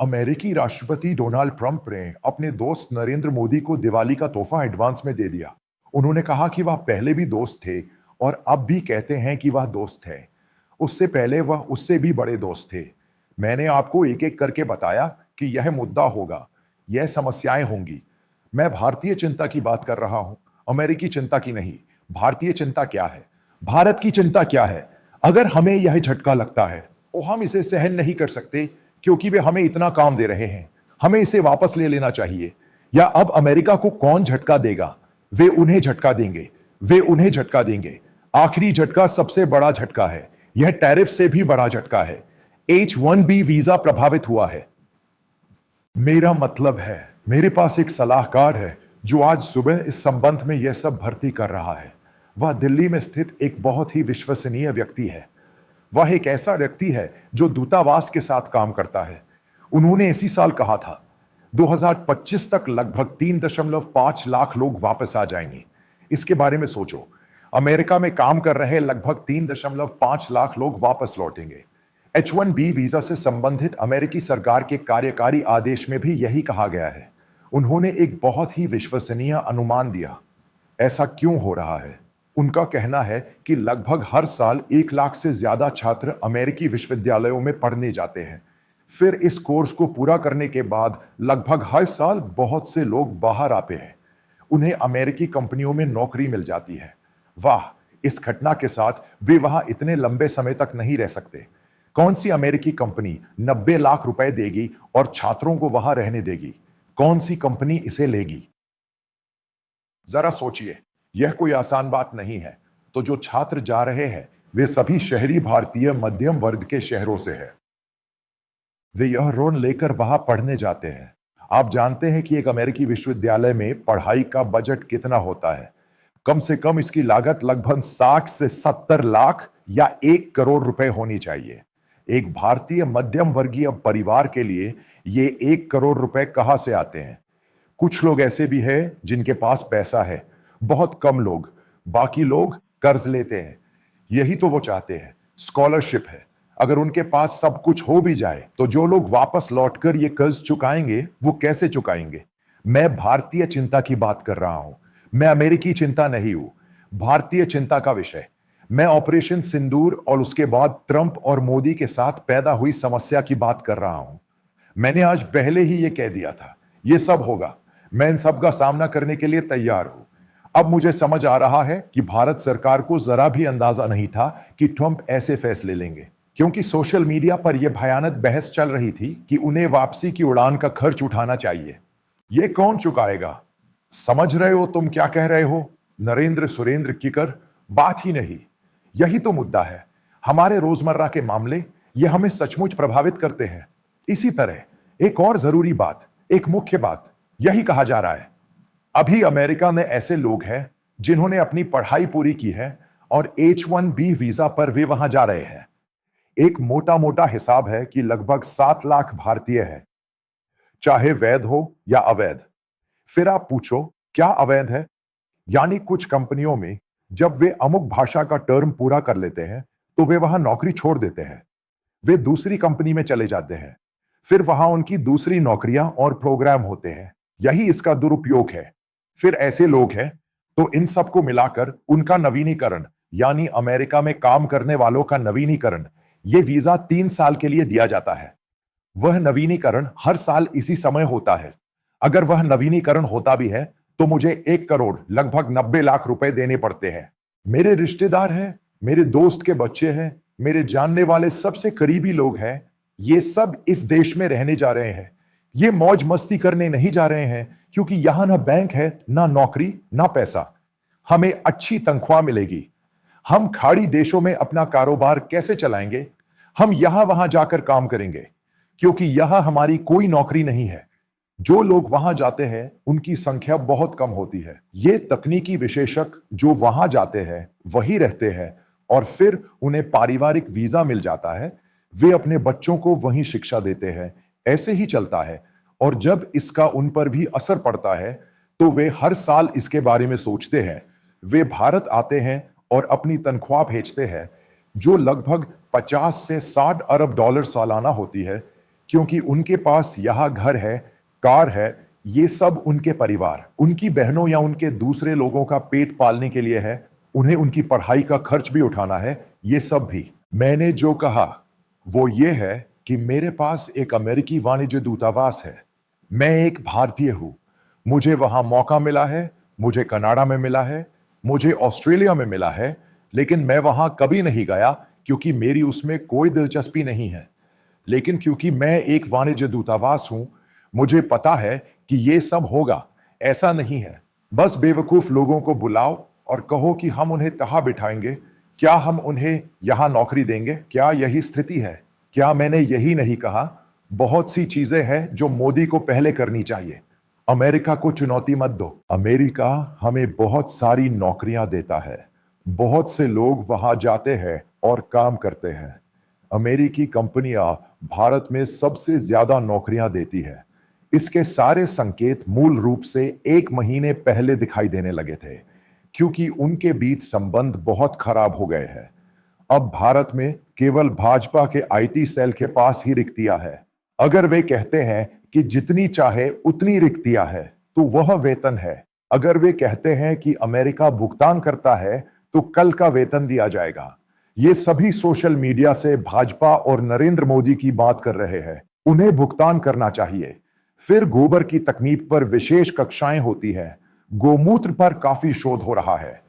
अमेरिकी राष्ट्रपति Donald Trump ने अपने दोस्त नरेंद्र मोदी को दिवाली का तोहफा एडवांस में दे दिया। उन्होंने कहा कि वह पहले भी दोस्त थे और अब भी कहते हैं कि वह दोस्त है। उससे पहले वह उससे भी बड़े दोस्त थे। मैंने आपको एक-एक करके बताया कि यह मुद्दा होगा, यह समस्याएं होंगी। मैं भारतीय चिंता की बात कर रहा हूं, अमेरिकी चिंता की नहीं। भारतीय चिंता क्या है? भारत की चिंता क्या है? अगर हमें यह झटका लगता है, तो हम इसे सहन नहीं कर सकते क्योंकि वे हमें इतना काम दे रहे हैं। हमें इसे वापस ले लेना चाहिए। या अब अमेरिका को कौन झटका देगा? वे उन्हें झटका देंगे। वे उन्हें झटका देंगे। आखिरी झटका सबसे बड़ा झटका है। यह टैरिफ से भी बड़ा झटका है। H-1B वीजा प्रभावित हुआ है। मेरा मतलब है, मेरे पास एक सलाहकार है जो आज सुबह इस संबंध में यह सब भर्ती कर रहा है। वह दिल्ली में स्थित एक बहुत ही विश्वसनीय व्यक्ति है। वह एक ऐसा व्यक्ति है जो दूतावास के साथ काम करता है। उन्होंने इसी साल कहा था 2025 तक लगभग 3.5 लाख लोग वापस आ जाएंगे। इसके बारे में सोचो, अमेरिका में काम कर रहे लगभग 3.5 लाख लोग वापस लौटेंगे। H-1B वीजा से संबंधित अमेरिकी सरकार के कार्यकारी आदेश में भी यही कहा गया है। उन्होंने एक बहुत ही विश्वसनीय अनुमान दिया। ऐसा क्यों हो रहा है? उनका कहना है कि लगभग हर साल 1 लाख से ज्यादा छात्र अमेरिकी विश्वविद्यालयों में पढ़ने जाते हैं। फिर इस कोर्स को पूरा करने के बाद लगभग हर साल बहुत से लोग बाहर आते हैं। उन्हें अमेरिकी कंपनियों में नौकरी मिल जाती है। वाह, इस घटना के साथ वे वहां इतने लंबे समय तक नहीं रह सकते। कौन सी अमेरिकी कंपनी 90 लाख रुपए देगी और छात्रों को वहां रहने देगी? कौन सी कंपनी इसे लेगी? जरा सोचिए, यह कोई आसान बात नहीं है। तो जो छात्र जा रहे हैं, वे सभी शहरी भारतीय मध्यम वर्ग के शहरों से हैं। वे यह ऋण लेकर वहां पढ़ने जाते हैं। आप जानते हैं कि एक अमेरिकी विश्वविद्यालय में पढ़ाई का बजट कितना होता है? कम से कम इसकी लागत लगभग 60 से 70 लाख या 1 करोड़ रुपए होनी चाहिए। एक भारतीय मध्यम वर्गीय परिवार के लिए ये 1 करोड़ रुपए कहां से आते हैं? कुछ लोग ऐसे भी हैं जिनके पास पैसा है, बहुत कम लोग। बाकी लोग कर्ज लेते हैं। यही तो वो चाहते हैं, स्कॉलरशिप है। अगर उनके पास सब कुछ हो भी जाए, तो जो लोग वापस लौटकर ये कर्ज चुकाएंगे, वो कैसे चुकाएंगे? मैं भारतीय चिंता की बात कर रहा हूं। मैं अमेरिकी चिंता नहीं हूं। भारतीय चिंता का विषय। मैं ऑपरेशन सिंदूर और उसके बाद ट्रंप और मोदी के साथ पैदा हुई समस्या की बात कर रहा हूं। मैंने आज पहले ही ये कह दिया था, ये सब होगा। मैं इन सब का सामना करने के लिए तैयार हूं। अब मुझे समझ आ रहा है कि भारत सरकार को जरा भी अंदाजा नहीं था कि ट्रंप ऐसे फैसले लेंगे, क्योंकि सोशल मीडिया पर यह भयानक बहस चल रही थी कि उन्हें वापसी की उड़ान का खर्च उठाना चाहिए। ये कौन चुकाएगा? समझ रहे हो तुम क्या कह रहे हो? नरेंद्र सुरेंद्र किकर? बात ही नहीं। यही तो मुद्दा है। हमारे रोजमर्रा के मामले ये हमें सचमुच प्रभावित करते हैं। इसी तरह एक और जरूरी बात, एक मुख्य बात, यही कहा जा रहा है। अभी अमेरिका में ऐसे लोग हैं जिन्होंने अपनी पढ़ाई पूरी की है और H-1B वीजा पर वे वहां जा रहे हैं। एक मोटा मोटा हिसाब है कि लगभग 7 लाख भारतीय हैं, चाहे वैध हो या अवैध। फिर आप पूछो, क्या अवैध है? यानी कुछ कंपनियों में जब वे अमुक भाषा का टर्म पूरा कर लेते हैं, तो वे वहां नौकरी छोड़ देते हैं। वे दूसरी कंपनी में चले जाते हैं। फिर वहां उनकी दूसरी नौकरियां और प्रोग्राम होते हैं। यही इसका दुरुपयोग है। फिर ऐसे लोग हैं, तो इन सबको मिलाकर उनका नवीनीकरण, यानी अमेरिका में काम करने वालों का नवीनीकरण, यह वीजा 3 साल के लिए दिया जाता है। वह नवीनीकरण हर साल इसी समय होता है। अगर वह नवीनीकरण होता भी है, तो मुझे 1 करोड़ लगभग 90 लाख रुपए देने पड़ते हैं। मेरे रिश्तेदार हैं, मेरे दोस्त के बच्चे हैं, मेरे जानने वाले सबसे करीबी लोग हैं। ये सब इस देश में रहने जा रहे हैं। ये मौज मस्ती करने नहीं जा रहे हैं, क्योंकि यहां ना बैंक है, ना नौकरी, ना पैसा। हमें अच्छी तनख्वाह मिलेगी। हम खाड़ी देशों में अपना कारोबार कैसे चलाएंगे? हम यहां वहां जाकर काम करेंगे, क्योंकि यहां हमारी कोई नौकरी नहीं है। जो लोग वहां जाते हैं, उनकी संख्या बहुत कम होती है। ये तकनीकी विशेषज्ञ जो वहां जाते हैं, वही रहते हैं और फिर उन्हें पारिवारिक वीजा मिल जाता है। वे अपने बच्चों को वहीं शिक्षा देते हैं। ऐसे ही चलता है। और जब इसका उन पर भी असर पड़ता है, तो वे हर साल इसके बारे में सोचते हैं। वे भारत आते हैं और अपनी तनख्वाह भेजते हैं, जो लगभग 50 से 60 अरब डॉलर सालाना होती है। क्योंकि उनके पास यहाँ घर है, कार है, ये सब उनके परिवार, उनकी बहनों या उनके दूसरे लोगों का पेट पालने के लिए है, उन्हें उनकी पढ़ाई का खर्च भी उठाना है, ये सब भी। मैंने जो कहा वो ये है कि मेरे पास एक अमेरिकी वाणिज्य दूतावास है। मैं एक भारतीय हूं। मुझे वहां मौका मिला है, मुझे कनाडा में मिला है, मुझे ऑस्ट्रेलिया में मिला है, लेकिन मैं वहां कभी नहीं गया क्योंकि मेरी उसमें कोई दिलचस्पी नहीं है। लेकिन क्योंकि मैं एक वाणिज्य दूतावास हूं, मुझे पता है कि ये सब होगा। ऐसा नहीं है। बस बेवकूफ लोगों को बुलाओ और कहो कि हम उन्हें कहां बिठाएंगे। क्या हम उन्हें यहां नौकरी देंगे? क्या यही स्थिति है? क्या मैंने यही नहीं कहा? बहुत सी चीजें हैं जो मोदी को पहले करनी चाहिए। अमेरिका को चुनौती मत दो। अमेरिका हमें बहुत सारी नौकरियां देता है। बहुत से लोग वहां जाते हैं और काम करते हैं। अमेरिकी कंपनियां भारत में सबसे ज्यादा नौकरियां देती है। इसके सारे संकेत मूल रूप से 1 महीने पहले दिखाई देने लगे थे, क्योंकि उनके बीच संबंध बहुत खराब हो गए हैं। अब भारत में केवल भाजपा के आईटी सेल के पास ही रिक्तियां है। अगर वे कहते हैं कि जितनी चाहे उतनी रिक्तियां है, तो वह वेतन है। अगर वे कहते हैं कि अमेरिका भुगतान करता है, तो कल का वेतन दिया जाएगा। ये सभी सोशल मीडिया से भाजपा और नरेंद्र मोदी की बात कर रहे हैं। उन्हें भुगतान करना चाहिए। फिर गोबर की तकनीक पर विशेष कक्षाएं होती हैं। गोमूत्र पर काफी शोध हो रहा है।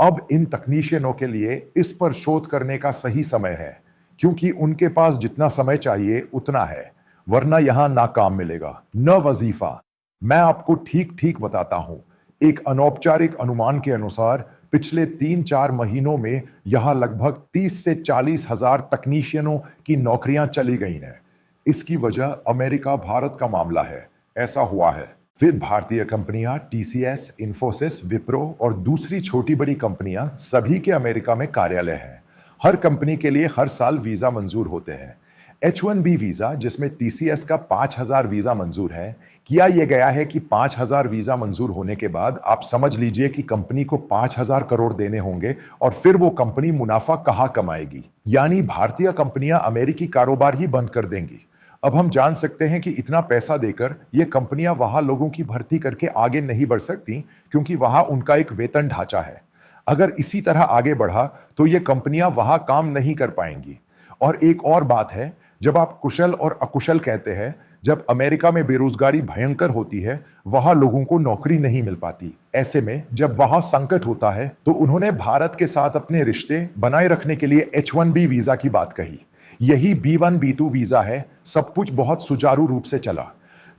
अब इन तकनीशियनों के लिए इस पर शोध करने का सही समय है, क्योंकि उनके पास जितना समय चाहिए उतना है, वरना यहां ना काम मिलेगा न वजीफा। मैं आपको ठीक ठीक बताता हूं। एक अनौपचारिक अनुमान के अनुसार पिछले 3-4 महीनों में यहां लगभग 30 से 40 हजार तकनीशियनों की नौकरियां चली गई हैं। इसकी वजह अमेरिका भारत का मामला है। ऐसा हुआ है। फिर भारतीय कंपनियां टीसीएस, इंफोसिस, विप्रो और दूसरी छोटी बड़ी कंपनियां सभी के अमेरिका में कार्यालय हैं। हर कंपनी के लिए हर साल वीजा मंजूर होते हैं। H1B वीजा, जिसमें टीसीएस का 5,000 वीजा मंजूर है, किया यह गया है कि 5,000 वीजा मंजूर होने के बाद आप समझ लीजिए कि कंपनी को 5,000 करोड़ देने होंगे और फिर वो कंपनी मुनाफा कहां कमाएगी। यानी भारतीय कंपनियां अमेरिकी कारोबार ही बंद कर देंगी। अब हम जान सकते हैं कि इतना पैसा देकर ये कंपनियां वहां लोगों की भर्ती करके आगे नहीं बढ़ सकती, क्योंकि वहां उनका एक वेतन ढांचा है। अगर इसी तरह आगे बढ़ा तो ये कंपनियां वहां काम नहीं कर पाएंगी। और एक और बात है, जब आप कुशल और अकुशल कहते हैं, जब अमेरिका में बेरोजगारी भयंकर होती है, वहां लोगों को नौकरी नहीं मिल पाती। ऐसे में जब वहां संकट होता है, तो उन्होंने भारत के साथ अपने रिश्ते बनाए रखने के लिए H1B वीजा की बात कही। यही B1 B2 वीजा है। सब कुछ बहुत सुचारू रूप से चला।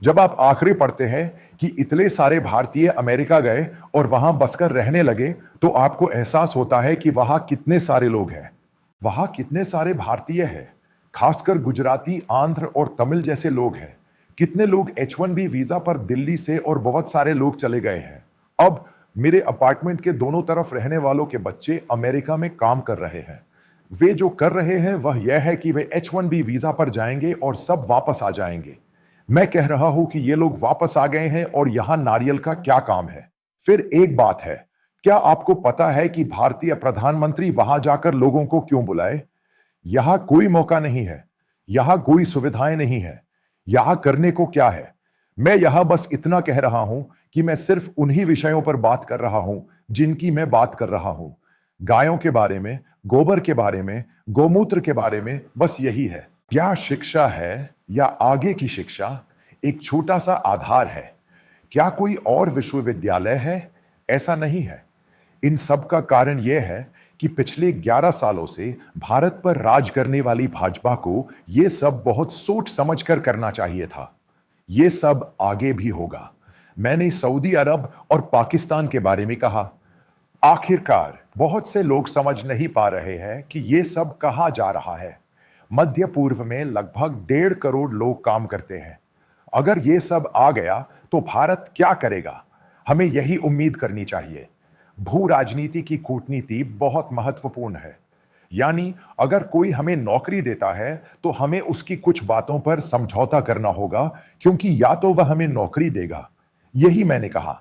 जब आप आखिरी पढ़ते हैं कि इतने सारे भारतीय अमेरिका गए और वहां बसकर रहने लगे, तो आपको एहसास होता है कि वहां कितने सारे लोग हैं। वहां कितने सारे भारतीय हैं, खासकर गुजराती, आंध्र और तमिल जैसे लोग हैं। कितने लोग H1B वीजा पर दिल्ली से और बहुत सारे लोग चले गए हैं। अब मेरे अपार्टमेंट के दोनों तरफ रहने वालों के बच्चे अमेरिका में काम कर रहे हैं। वे जो कर रहे हैं वह यह है कि वे H1B वीजा पर जाएंगे और सब वापस आ जाएंगे। मैं कह रहा हूं कि ये लोग वापस आ गए हैं और यहां नारियल का क्या काम है। फिर एक बात है, क्या आपको पता है कि भारतीय प्रधानमंत्री वहां जाकर लोगों को क्यों बुलाए? यहां कोई मौका नहीं है, यहां कोई सुविधाएं नहीं है। यहां करने को क्या है? मैं यहां बस इतना कह रहा हूं कि मैं सिर्फ उन्हीं विषयों पर बात कर रहा हूं जिनकी मैं बात कर रहा हूं। गायों के बारे में, गोबर के बारे में, गोमूत्र के बारे में, बस यही है। क्या शिक्षा है या आगे की शिक्षा एक छोटा सा आधार है? क्या कोई और विश्वविद्यालय है? ऐसा नहीं है। इन सब का कारण यह है कि पिछले 11 सालों से भारत पर राज करने वाली भाजपा को यह सब बहुत सोच समझकर करना चाहिए था। यह सब आगे भी होगा। मैंने सऊदी अरब और पाकिस्तान के बारे में कहा। आखिरकार बहुत से लोग समझ नहीं पा रहे हैं कि यह सब कहां जा रहा है। मध्य पूर्व में लगभग 1.5 करोड़ लोग काम करते हैं। अगर यह सब आ गया तो भारत क्या करेगा? हमें यही उम्मीद करनी चाहिए। भू राजनीति की कूटनीति बहुत महत्वपूर्ण है। यानी अगर कोई हमें नौकरी देता है तो हमें उसकी कुछ बातों पर समझौता करना होगा, क्योंकि या तो वह हमें नौकरी देगा। यही मैंने कहा।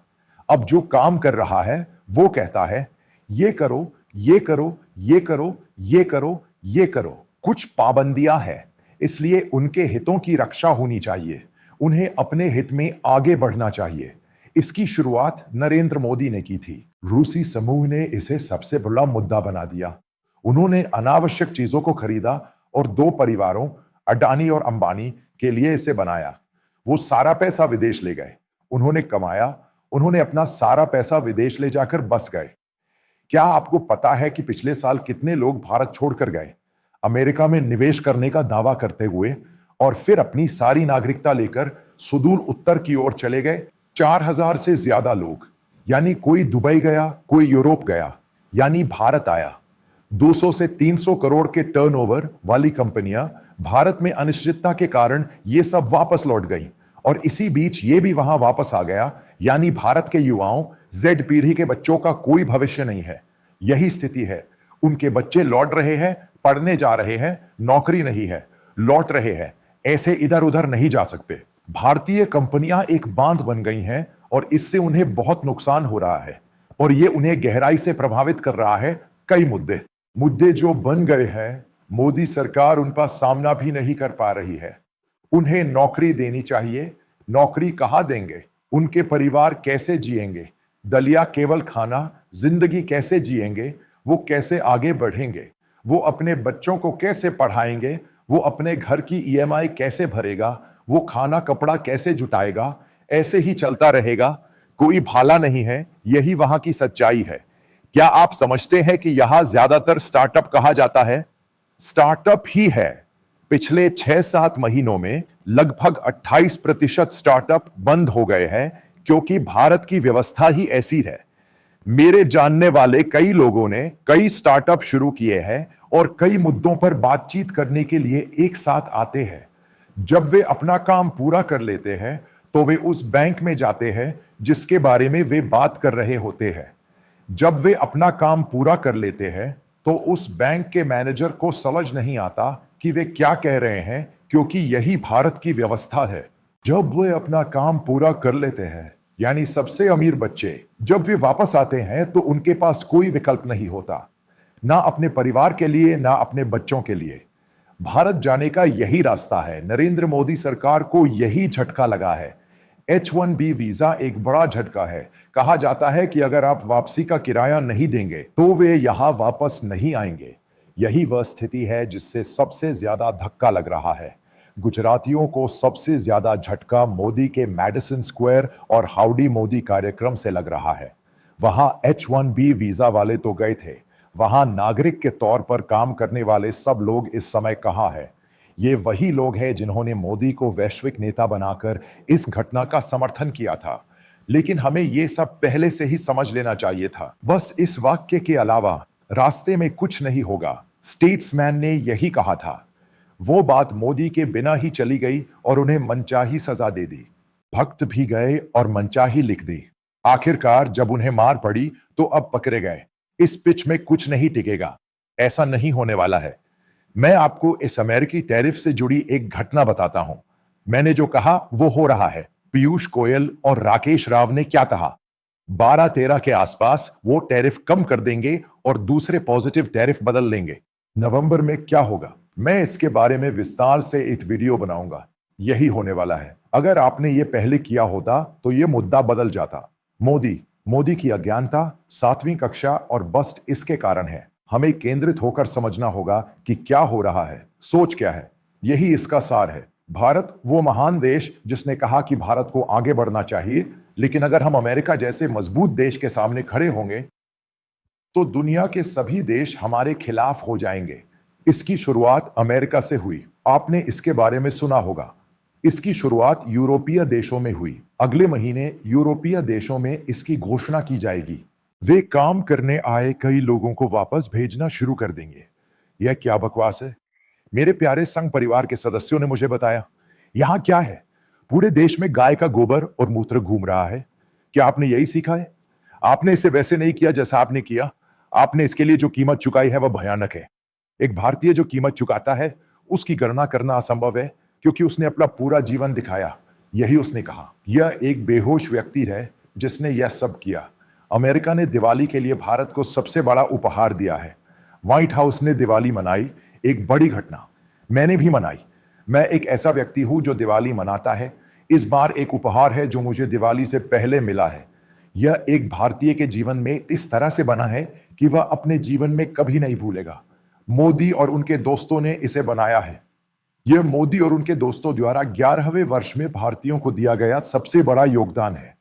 अब जो काम कर रहा है वो कहता है ये करो, ये करो, ये करो, ये करो, ये करो। कुछ पाबंदियां हैं। इसलिए उनके हितों की रक्षा होनी चाहिए। उन्हें अपने हित में आगे बढ़ना चाहिए। इसकी शुरुआत नरेंद्र मोदी ने की थी। रूसी समूह ने इसे सबसे बड़ा मुद्दा बना दिया। उन्होंने अनावश्यक चीजों को खरीदा और दो परिवारों, अडानी और अंबानी, के लिए इसे बनाया। वो सारा पैसा विदेश ले गए। उन्होंने कमाया, उन्होंने अपना सारा पैसा विदेश ले जाकर बस गए। क्या आपको पता है कि पिछले साल कितने लोग भारत छोड़कर गए, अमेरिका में निवेश करने का दावा करते हुए, और फिर अपनी सारी नागरिकता लेकर सुदूर उत्तर की ओर चले गए? 4,000 से ज्यादा लोग। यानी कोई दुबई गया, कोई यूरोप गया, यानी भारत आया। 200 से 300 करोड़ के टर्नओवर वाली कंपनियां भारत में अनिश्चितता के कारण ये सब वापस लौट गई, और इसी बीच ये भी वहां वापस आ गया। यानी भारत के युवाओं, जेड पीढ़ी के बच्चों का कोई भविष्य नहीं है। यही स्थिति है। उनके बच्चे लौट रहे हैं, पढ़ने जा रहे हैं, नौकरी नहीं है, लौट रहे हैं, ऐसे इधर उधर नहीं जा सकते। भारतीय कंपनियां एक बांध बन गई हैं और इससे उन्हें बहुत नुकसान हो रहा है, और ये उन्हें गहराई से प्रभावित कर रहा है। कई मुद्दे जो बन गए हैं, मोदी सरकार उन पर सामना भी नहीं कर पा रही है। उन्हें नौकरी देनी चाहिए। नौकरी कहां देंगे? उनके परिवार कैसे जिएंगे? दलिया केवल खाना, जिंदगी कैसे जिएंगे? वो कैसे आगे बढ़ेंगे? वो अपने बच्चों को कैसे पढ़ाएंगे? वो अपने घर की ईएमआई कैसे भरेगा? वो खाना कपड़ा कैसे जुटाएगा? ऐसे ही चलता रहेगा। कोई भाला नहीं है। यही वहां की सच्चाई है। क्या आप समझते हैं कि यहां ज्यादातर स्टार्टअप कहा जाता है? स्टार्टअप ही है। पिछले 6-7 महीनों में लगभग 28% स्टार्टअप बंद हो गए हैं, क्योंकि भारत की व्यवस्था ही ऐसी है। मेरे जानने वाले कई लोगों ने कई स्टार्टअप शुरू किए हैं और कई मुद्दों पर बातचीत करने के लिए एक साथ आते हैं। जब वे अपना काम पूरा कर लेते हैं तो वे उस बैंक में जाते हैं जिसके बारे में वे बात कर रहे होते हैं। जब वे अपना काम पूरा कर लेते हैं तो उस बैंक के मैनेजर को समझ नहीं आता कि वे क्या कह रहे हैं, क्योंकि यही भारत की व्यवस्था है। जब वे अपना काम पूरा कर लेते हैं, यानी सबसे अमीर बच्चे, जब वे वापस आते हैं तो उनके पास कोई विकल्प नहीं होता, ना अपने परिवार के लिए, ना अपने बच्चों के लिए। भारत जाने का यही रास्ता है। नरेंद्र मोदी सरकार को यही झटका लगा है। H1B वीजा एक बड़ा झटका है। कहा जाता है कि अगर आप वापसी का किराया नहीं देंगे तो वे यहां वापस नहीं आएंगे। यही वह स्थिति है जिससे सबसे ज्यादा धक्का लग रहा है। गुजरातियों को सबसे ज्यादा झटका मोदी के मैडिसन स्क्वायर और हाउडी मोदी कार्यक्रम से लग रहा है। वहां H1B वीजा वाले तो गए थे, वहां नागरिक के तौर पर काम करने वाले सब लोग इस समय कहां हैं? ये वही लोग हैं जिन्होंने मोदी को वैश्विक नेता बनाकर इस घटना का समर्थन किया था। लेकिन हमें ये सब पहले से ही समझ लेना चाहिए था। बस इस वाक्य के अलावा रास्ते में कुछ नहीं होगा। स्टेट्समैन ने यही कहा था। वो बात मोदी के बिना ही चली गई और उन्हें मनचाही सजा दे दी। भक्त भी गए और मनचाही लिख दी। आखिरकार जब उन्हें मार पड़ी तो अब पकड़े गए। इस पिच में कुछ नहीं टिकेगा। ऐसा नहीं होने वाला है। मैं आपको इस अमेरिकी टैरिफ से जुड़ी एक घटना बताता हूं। मैंने जो कहा वो हो रहा है। पीयूष गोयल और राकेश राव ने क्या कहा? 12-13 के आसपास वो टैरिफ कम कर देंगे और दूसरे पॉजिटिव टैरिफ बदल लेंगे। नवंबर में क्या होगा? मैं इसके बारे में विस्तार से एक वीडियो बनाऊंगा। यही होने वाला है। अगर आपने ये पहले किया होता तो ये मुद्दा बदल जाता। मोदी की अज्ञानता, 7वीं कक्षा और बस्ट इसके कारण है। हमें केंद्रित होकर समझना होगा कि क्या हो रहा है, सोच क्या है। यही इसका सार है। भारत वो महान देश जिसने कहा कि भारत को आगे बढ़ना चाहिए, लेकिन अगर हम अमेरिका जैसे मजबूत देश के सामने खड़े होंगे तो दुनिया के सभी देश हमारे खिलाफ हो जाएंगे। इसकी शुरुआत अमेरिका से हुई। आपने इसके बारे में सुना होगा। इसकी शुरुआत यूरोपीय देशों में हुई। अगले महीने यूरोपीय देशों में इसकी घोषणा की जाएगी। वे काम करने आए कई लोगों को वापस भेजना शुरू कर देंगे। यह क्या बकवास है? मेरे प्यारे संघ परिवार के सदस्यों ने मुझे बताया, यहां क्या है? पूरे देश में गाय का गोबर और मूत्र घूम रहा है। क्या आपने यही सीखा है? आपने इसे वैसे नहीं किया जैसा आपने किया। आपने इसके लिए जो कीमत चुकाई है वह भयानक है। एक भारतीय जो कीमत चुकाता है उसकी गणना करना असंभव है, क्योंकि उसने अपना पूरा जीवन दिखाया। यही उसने कहा। यह एक बेहोश व्यक्ति है जिसने यह सब किया। अमेरिका ने दिवाली के लिए भारत को सबसे बड़ा उपहार दिया है। व्हाइट हाउस ने दिवाली मनाई, एक बड़ी घटना। मैंने भी मनाई। मैं एक ऐसा व्यक्ति हूं जो दिवाली मनाता है। इस बार एक उपहार है जो मुझे दिवाली से पहले मिला है। यह एक भारतीय के जीवन में इस तरह से बना है कि वह अपने जीवन में कभी नहीं भूलेगा। मोदी और उनके दोस्तों ने इसे बनाया है। यह मोदी और उनके दोस्तों द्वारा 11वें वर्ष में भारतीयों को दिया गया सबसे बड़ा योगदान है।